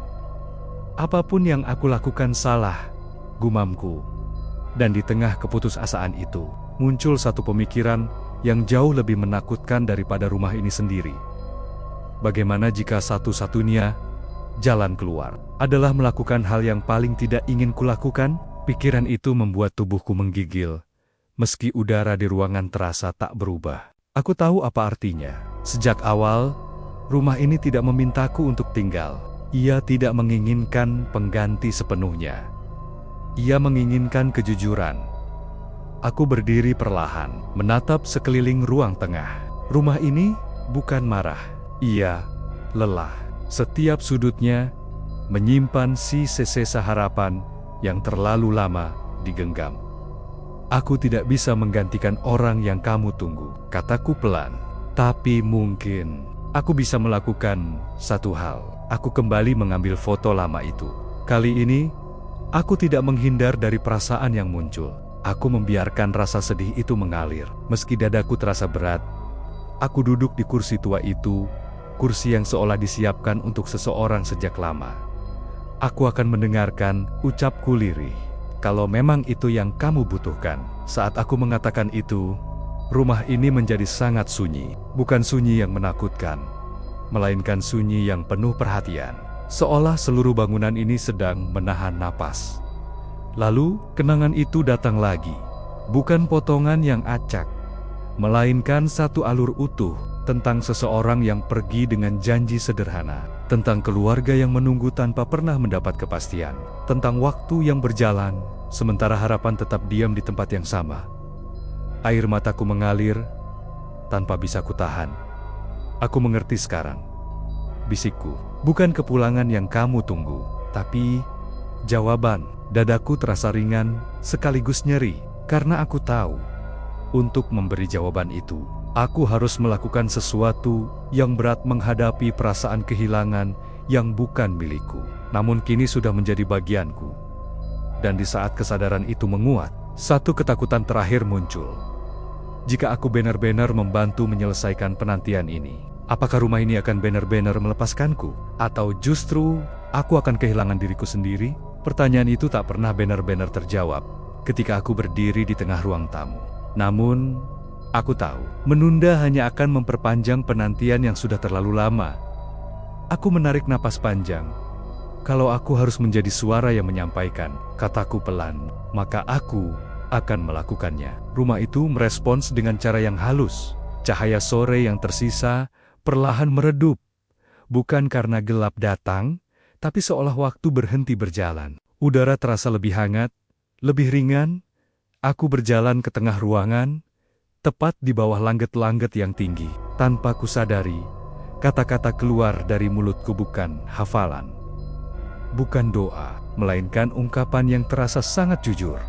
Speaker 1: Apapun yang aku lakukan salah, gumamku. Dan di tengah keputusasaan itu, muncul satu pemikiran yang jauh lebih menakutkan daripada rumah ini sendiri. Bagaimana jika satu-satunya jalan keluar adalah melakukan hal yang paling tidak ingin kulakukan? Pikiran itu membuat tubuhku menggigil, meski udara di ruangan terasa tak berubah. Aku tahu apa artinya. Sejak awal, rumah ini tidak memintaku untuk tinggal. Ia tidak menginginkan pengganti sepenuhnya. Ia menginginkan kejujuran. Aku berdiri perlahan, menatap sekeliling ruang tengah. Rumah ini bukan marah. Ia lelah. Setiap sudutnya menyimpan sisa-sisa harapan yang terlalu lama digenggam. Aku tidak bisa menggantikan orang yang kamu tunggu, kataku pelan. Tapi mungkin aku bisa melakukan satu hal. Aku kembali mengambil foto lama itu. Kali ini, aku tidak menghindar dari perasaan yang muncul. Aku membiarkan rasa sedih itu mengalir. Meski dadaku terasa berat, aku duduk di kursi tua itu, kursi yang seolah disiapkan untuk seseorang sejak lama. Aku akan mendengarkan, ucapku lirih. Kalau memang itu yang kamu butuhkan. Saat aku mengatakan itu, rumah ini menjadi sangat sunyi. Bukan sunyi yang menakutkan, melainkan sunyi yang penuh perhatian. Seolah seluruh bangunan ini sedang menahan napas. Lalu, kenangan itu datang lagi. Bukan potongan yang acak, melainkan satu alur utuh tentang seseorang yang pergi dengan janji sederhana. Tentang keluarga yang menunggu tanpa pernah mendapat kepastian. Tentang waktu yang berjalan, sementara harapan tetap diam di tempat yang sama. Air mataku mengalir, tanpa bisa kutahan. Aku mengerti sekarang, bisikku. Bukan kepulangan yang kamu tunggu, tapi jawaban. Dadaku terasa ringan, sekaligus nyeri. Karena aku tahu, Untuk memberi jawaban itu, aku harus melakukan sesuatu yang berat menghadapi perasaan kehilangan yang bukan milikku. Namun kini sudah menjadi bagianku. Dan di saat kesadaran itu menguat, satu ketakutan terakhir muncul. Jika aku benar-benar membantu menyelesaikan penantian ini, apakah rumah ini akan benar-benar melepaskanku? Atau justru aku akan kehilangan diriku sendiri? Pertanyaan itu tak pernah benar-benar terjawab ketika aku berdiri di tengah ruang tamu. Namun, aku tahu, menunda hanya akan memperpanjang penantian yang sudah terlalu lama. Aku menarik napas panjang. Kalau aku harus menjadi suara yang menyampaikan kataku pelan, maka aku akan melakukannya. Rumah itu merespons dengan cara yang halus. Cahaya sore yang tersisa perlahan meredup. Bukan karena gelap datang, tapi seolah waktu berhenti berjalan. Udara terasa lebih hangat, lebih ringan. Aku berjalan ke tengah ruangan, tepat di bawah langit-langit yang tinggi. Tanpa kusadari, kata-kata keluar dari mulutku bukan hafalan. Bukan doa, melainkan ungkapan yang terasa sangat jujur.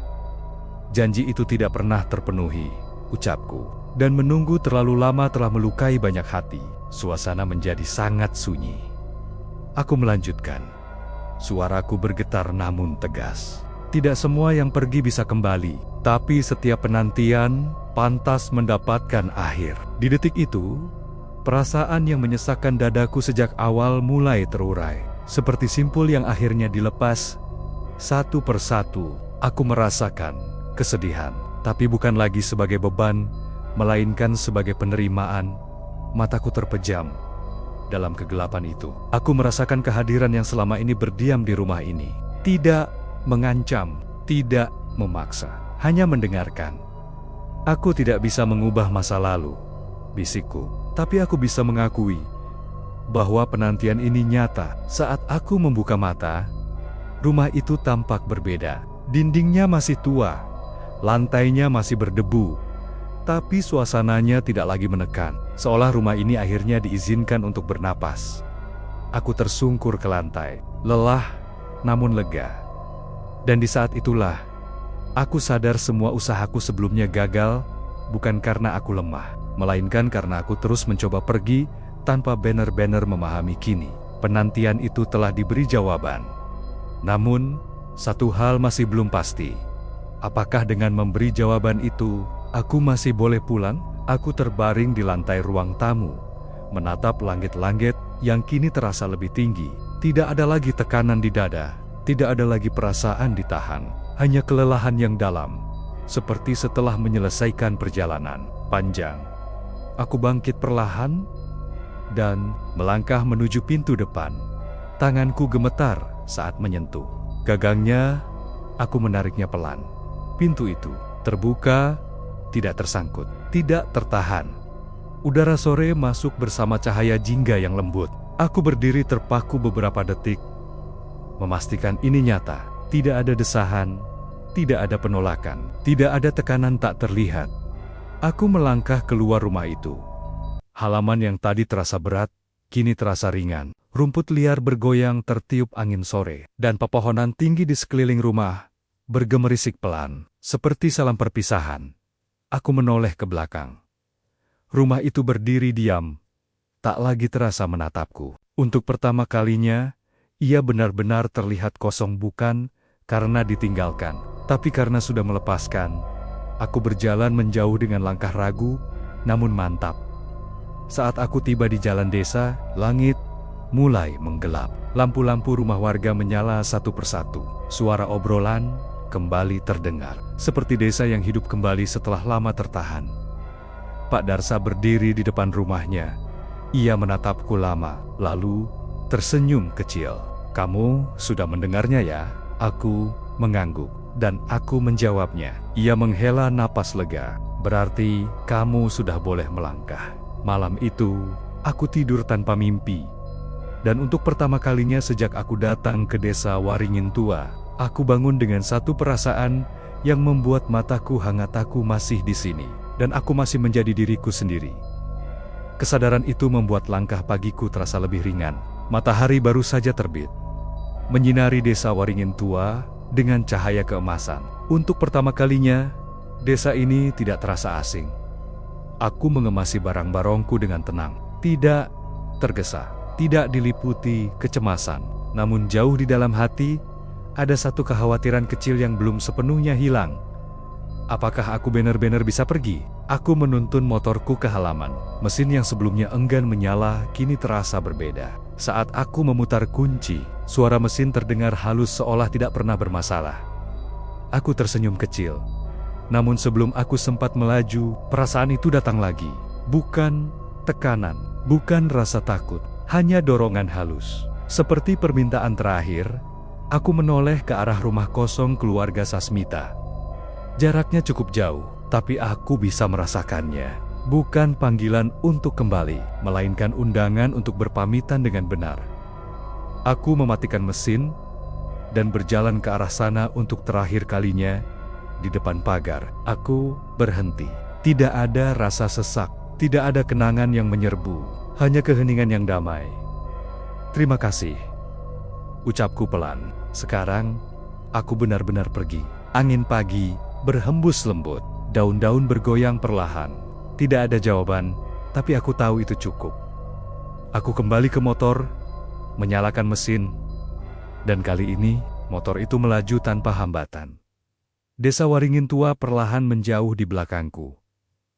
Speaker 1: Janji itu tidak pernah terpenuhi, ucapku. Dan menunggu terlalu lama telah melukai banyak hati. Suasana menjadi sangat sunyi. Aku melanjutkan. Suaraku bergetar namun tegas. Tidak semua yang pergi bisa kembali, tapi setiap penantian pantas mendapatkan akhir. Di detik itu, perasaan yang menyesakkan dadaku sejak awal mulai terurai. Seperti simpul yang akhirnya dilepas, satu persatu, aku merasakan kesedihan. Tapi bukan lagi sebagai beban, melainkan sebagai penerimaan. Mataku terpejam. Dalam kegelapan itu, aku merasakan kehadiran yang selama ini berdiam di rumah ini. Tidak mengancam, tidak memaksa, hanya mendengarkan. Aku tidak bisa mengubah masa lalu, bisikku, tapi aku bisa mengakui bahwa penantian ini nyata. Saat aku membuka mata, rumah itu tampak berbeda. Dindingnya masih tua, lantainya masih berdebu, tapi suasananya tidak lagi menekan, seolah rumah ini akhirnya diizinkan untuk bernapas. Aku tersungkur ke lantai, lelah namun lega. Dan di saat itulah, aku sadar semua usahaku sebelumnya gagal, bukan karena aku lemah, melainkan karena aku terus mencoba pergi tanpa benar-benar memahami kini. Penantian itu telah diberi jawaban. Namun, satu hal masih belum pasti. Apakah dengan memberi jawaban itu, aku masih boleh pulang? Aku terbaring di lantai ruang tamu, menatap langit-langit yang kini terasa lebih tinggi. Tidak ada lagi tekanan di dada, tidak ada lagi perasaan ditahan, hanya kelelahan yang dalam, seperti setelah menyelesaikan perjalanan panjang. Aku bangkit perlahan dan melangkah menuju pintu depan. Tanganku gemetar saat menyentuh gagangnya. Aku menariknya pelan. Pintu itu terbuka, tidak tersangkut, tidak tertahan. Udara sore masuk bersama cahaya jingga yang lembut. Aku berdiri terpaku beberapa detik, memastikan ini nyata. Tidak ada desahan, tidak ada penolakan, tidak ada tekanan tak terlihat. Aku melangkah keluar rumah itu. Halaman yang tadi terasa berat, kini terasa ringan. Rumput liar bergoyang tertiup angin sore, dan pepohonan tinggi di sekeliling rumah bergemerisik pelan, seperti salam perpisahan. Aku menoleh ke belakang. Rumah itu berdiri diam, tak lagi terasa menatapku. Untuk pertama kalinya, ia benar-benar terlihat kosong, bukan karena ditinggalkan, tapi karena sudah melepaskan. Aku berjalan menjauh dengan langkah ragu, namun mantap. Saat aku tiba di jalan desa, langit mulai menggelap. Lampu-lampu rumah warga menyala satu persatu. Suara obrolan kembali terdengar, seperti desa yang hidup kembali setelah lama tertahan. Pak Darsa berdiri di depan rumahnya. Ia menatapku lama, lalu tersenyum kecil. "Kamu sudah mendengarnya ya?" Aku mengangguk, dan aku menjawabnya. Ia menghela napas lega. "Berarti kamu sudah boleh melangkah." Malam itu, aku tidur tanpa mimpi. Dan untuk pertama kalinya sejak aku datang ke desa Waringin Tua, aku bangun dengan satu perasaan yang membuat mataku hangat. Aku masih di sini, dan aku masih menjadi diriku sendiri. Kesadaran itu membuat langkah pagiku terasa lebih ringan. Matahari baru saja terbit, menyinari desa Waringin Tua dengan cahaya keemasan. Untuk pertama kalinya, Desa ini tidak terasa asing. Aku mengemasi barang-barongku dengan tenang, tidak tergesa, tidak diliputi kecemasan. Namun jauh di dalam hati, ada satu kekhawatiran kecil yang belum sepenuhnya hilang. Apakah aku benar-benar bisa pergi? Aku menuntun motorku ke halaman. Mesin yang sebelumnya enggan menyala, kini terasa berbeda. Saat aku memutar kunci, suara mesin terdengar halus seolah tidak pernah bermasalah. Aku tersenyum kecil. Namun sebelum aku sempat melaju, perasaan itu datang lagi. Bukan tekanan, bukan rasa takut, hanya dorongan halus. Seperti permintaan terakhir, aku menoleh ke arah rumah kosong keluarga Sasmita. Jaraknya cukup jauh, tapi aku bisa merasakannya. Bukan panggilan untuk kembali, melainkan undangan untuk berpamitan dengan benar. Aku mematikan mesin dan berjalan ke arah sana untuk terakhir kalinya. Di depan pagar, aku berhenti. Tidak ada rasa sesak, tidak ada kenangan yang menyerbu, hanya keheningan yang damai. Terima kasih, ucapku pelan. Sekarang, aku benar-benar pergi. Angin pagi berhembus lembut, daun-daun bergoyang perlahan. Tidak ada jawaban, tapi aku tahu itu cukup. Aku kembali ke motor, menyalakan mesin, dan kali ini motor itu melaju tanpa hambatan. Desa Waringin Tua perlahan menjauh di belakangku.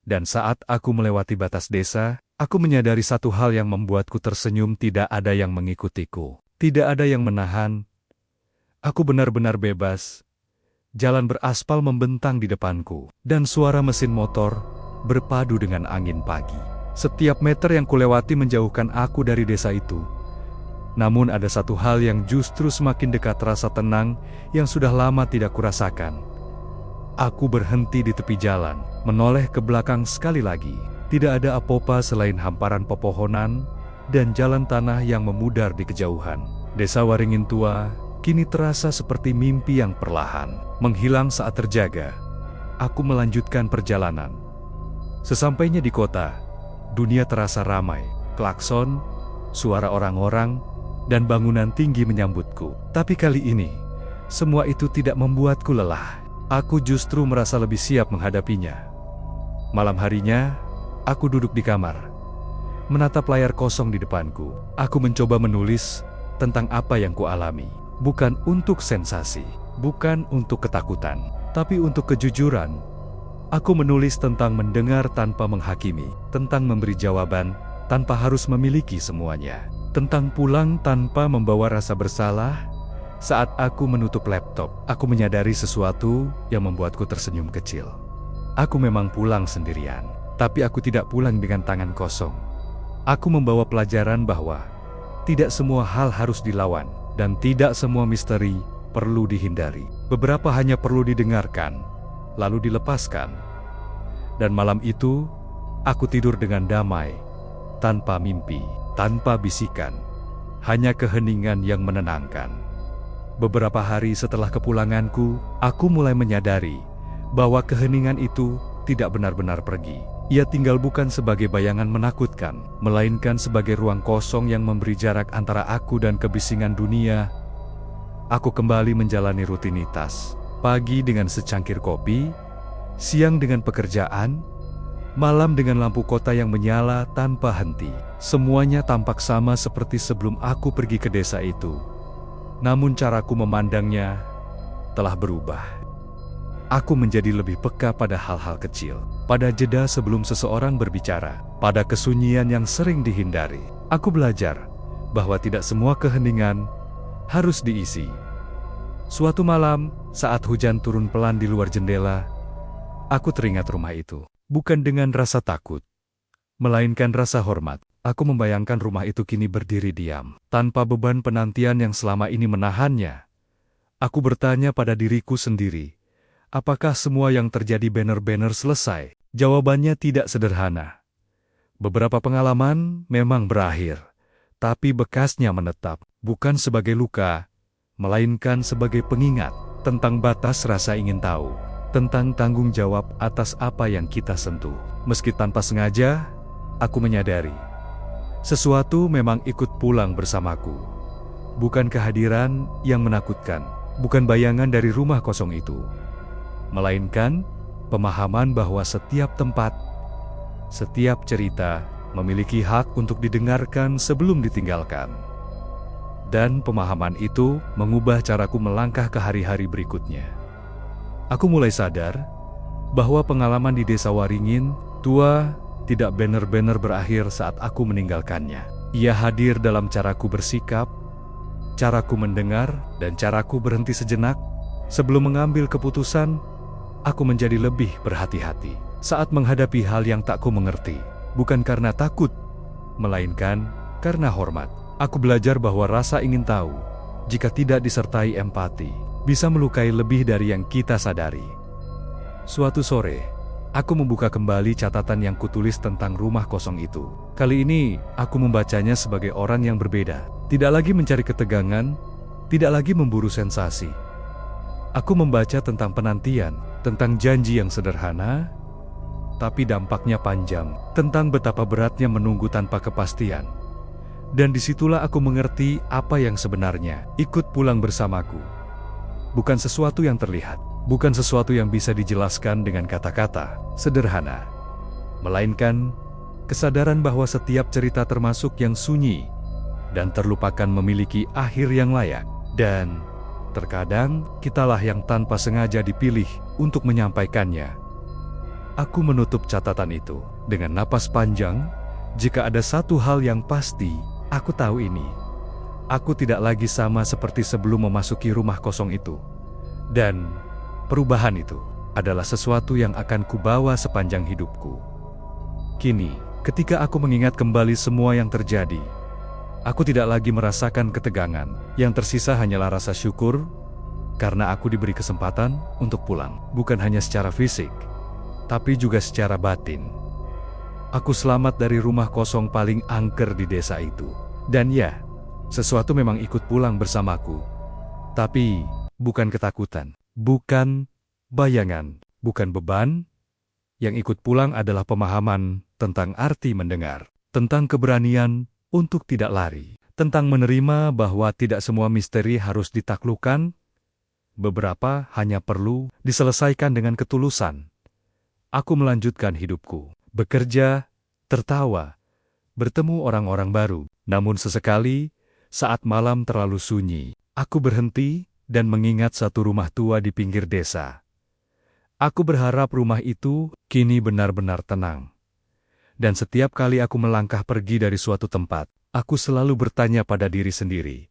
Speaker 1: Dan saat aku melewati batas desa, aku menyadari satu hal yang membuatku tersenyum. Tidak ada yang mengikutiku, tidak ada yang menahan. Aku benar-benar bebas. Jalan beraspal membentang di depanku, dan suara mesin motor berpadu dengan angin pagi. Setiap meter yang kulewati menjauhkan aku dari desa itu. Namun ada satu hal yang justru semakin dekat, rasa tenang yang sudah lama tidak kurasakan. Aku berhenti di tepi jalan, menoleh ke belakang sekali lagi. Tidak ada apa-apa selain hamparan pepohonan dan jalan tanah yang memudar di kejauhan. Desa Waringin Tua kini terasa seperti mimpi yang perlahan menghilang saat terjaga. Aku melanjutkan perjalanan. Sesampainya di kota, dunia terasa ramai. Klakson, suara orang-orang, dan bangunan tinggi menyambutku. Tapi kali ini, semua itu tidak membuatku lelah. Aku justru merasa lebih siap menghadapinya. Malam harinya, aku duduk di kamar, menatap layar kosong di depanku. Aku mencoba menulis tentang apa yang kualami. Bukan untuk sensasi, bukan untuk ketakutan, tapi untuk kejujuran. Aku menulis tentang mendengar tanpa menghakimi, tentang memberi jawaban tanpa harus memiliki semuanya, tentang pulang tanpa membawa rasa bersalah. Saat aku menutup laptop, aku menyadari sesuatu yang membuatku tersenyum kecil. Aku memang pulang sendirian, tapi aku tidak pulang dengan tangan kosong. Aku membawa pelajaran bahwa tidak semua hal harus dilawan, dan tidak semua misteri perlu dihindari. Beberapa hanya perlu didengarkan, lalu dilepaskan. Dan malam itu, aku tidur dengan damai, tanpa mimpi, tanpa bisikan, hanya keheningan yang menenangkan. Beberapa hari setelah kepulanganku, aku mulai menyadari bahwa keheningan itu tidak benar-benar pergi. Ia tinggal bukan sebagai bayangan menakutkan, melainkan sebagai ruang kosong yang memberi jarak antara aku dan kebisingan dunia. Aku kembali menjalani rutinitas. Pagi dengan secangkir kopi, siang dengan pekerjaan, malam dengan lampu kota yang menyala tanpa henti. Semuanya tampak sama seperti sebelum aku pergi ke desa itu. Namun caraku memandangnya telah berubah. Aku menjadi lebih peka pada hal-hal kecil, pada jeda sebelum seseorang berbicara, pada kesunyian yang sering dihindari. Aku belajar bahwa tidak semua keheningan harus diisi. Suatu malam, saat hujan turun pelan di luar jendela, aku teringat rumah itu. Bukan dengan rasa takut, melainkan rasa hormat. Aku membayangkan rumah itu kini berdiri diam, tanpa beban penantian yang selama ini menahannya. Aku bertanya pada diriku sendiri, apakah semua yang terjadi benar-benar selesai? Jawabannya tidak sederhana. Beberapa pengalaman memang berakhir, tapi bekasnya menetap, bukan sebagai luka, melainkan sebagai pengingat tentang batas rasa ingin tahu, tentang tanggung jawab atas apa yang kita sentuh. Meski tanpa sengaja, aku menyadari sesuatu memang ikut pulang bersamaku. Bukan kehadiran yang menakutkan, bukan bayangan dari rumah kosong itu, melainkan pemahaman bahwa setiap tempat, setiap cerita memiliki hak untuk didengarkan sebelum ditinggalkan. Dan pemahaman itu mengubah caraku melangkah ke hari-hari berikutnya. Aku mulai sadar bahwa pengalaman di desa Waringin tua tidak benar-benar berakhir saat aku meninggalkannya. Ia hadir dalam caraku bersikap, caraku mendengar, dan caraku berhenti sejenak. Sebelum mengambil keputusan, aku menjadi lebih berhati-hati saat menghadapi hal yang tak ku mengerti. Bukan karena takut, melainkan karena hormat. Aku belajar bahwa rasa ingin tahu, jika tidak disertai empati, bisa melukai lebih dari yang kita sadari. Suatu sore, aku membuka kembali catatan yang kutulis tentang rumah kosong itu. Kali ini, aku membacanya sebagai orang yang berbeda. Tidak lagi mencari ketegangan, tidak lagi memburu sensasi. Aku membaca tentang penantian, tentang janji yang sederhana, tapi dampaknya panjang, tentang betapa beratnya menunggu tanpa kepastian. Dan disitulah aku mengerti apa yang sebenarnya ikut pulang bersamaku. Bukan sesuatu yang terlihat, bukan sesuatu yang bisa dijelaskan dengan kata-kata sederhana, melainkan kesadaran bahwa setiap cerita termasuk yang sunyi dan terlupakan memiliki akhir yang layak. Dan terkadang kitalah yang tanpa sengaja dipilih untuk menyampaikannya. Aku menutup catatan itu dengan napas panjang. Jika ada satu hal yang pasti, aku tahu ini. Aku tidak lagi sama seperti sebelum memasuki rumah kosong itu. Dan perubahan itu adalah sesuatu yang akan kubawa sepanjang hidupku. Kini, ketika aku mengingat kembali semua yang terjadi, aku tidak lagi merasakan ketegangan. Yang tersisa hanyalah rasa syukur karena aku diberi kesempatan untuk pulang. Bukan hanya secara fisik, tapi juga secara batin. Aku selamat dari rumah kosong paling angker di desa itu. Dan ya, sesuatu memang ikut pulang bersamaku. Tapi bukan ketakutan, bukan bayangan, bukan beban. Yang ikut pulang adalah pemahaman tentang arti mendengar, tentang keberanian untuk tidak lari, tentang menerima bahwa tidak semua misteri harus ditaklukkan. Beberapa hanya perlu diselesaikan dengan ketulusan. Aku melanjutkan hidupku, bekerja, tertawa, bertemu orang-orang baru. Namun sesekali, saat malam terlalu sunyi, aku berhenti dan mengingat satu rumah tua di pinggir desa. Aku berharap rumah itu kini benar-benar tenang. Dan setiap kali aku melangkah pergi dari suatu tempat, aku selalu bertanya pada diri sendiri,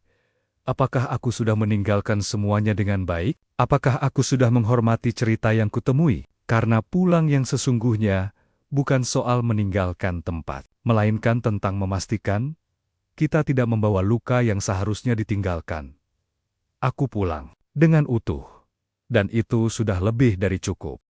Speaker 1: apakah aku sudah meninggalkan semuanya dengan baik? Apakah aku sudah menghormati cerita yang kutemui? Karena pulang yang sesungguhnya bukan soal meninggalkan tempat, melainkan tentang memastikan kita tidak membawa luka yang seharusnya ditinggalkan. Aku pulang dengan utuh, dan itu sudah lebih dari cukup.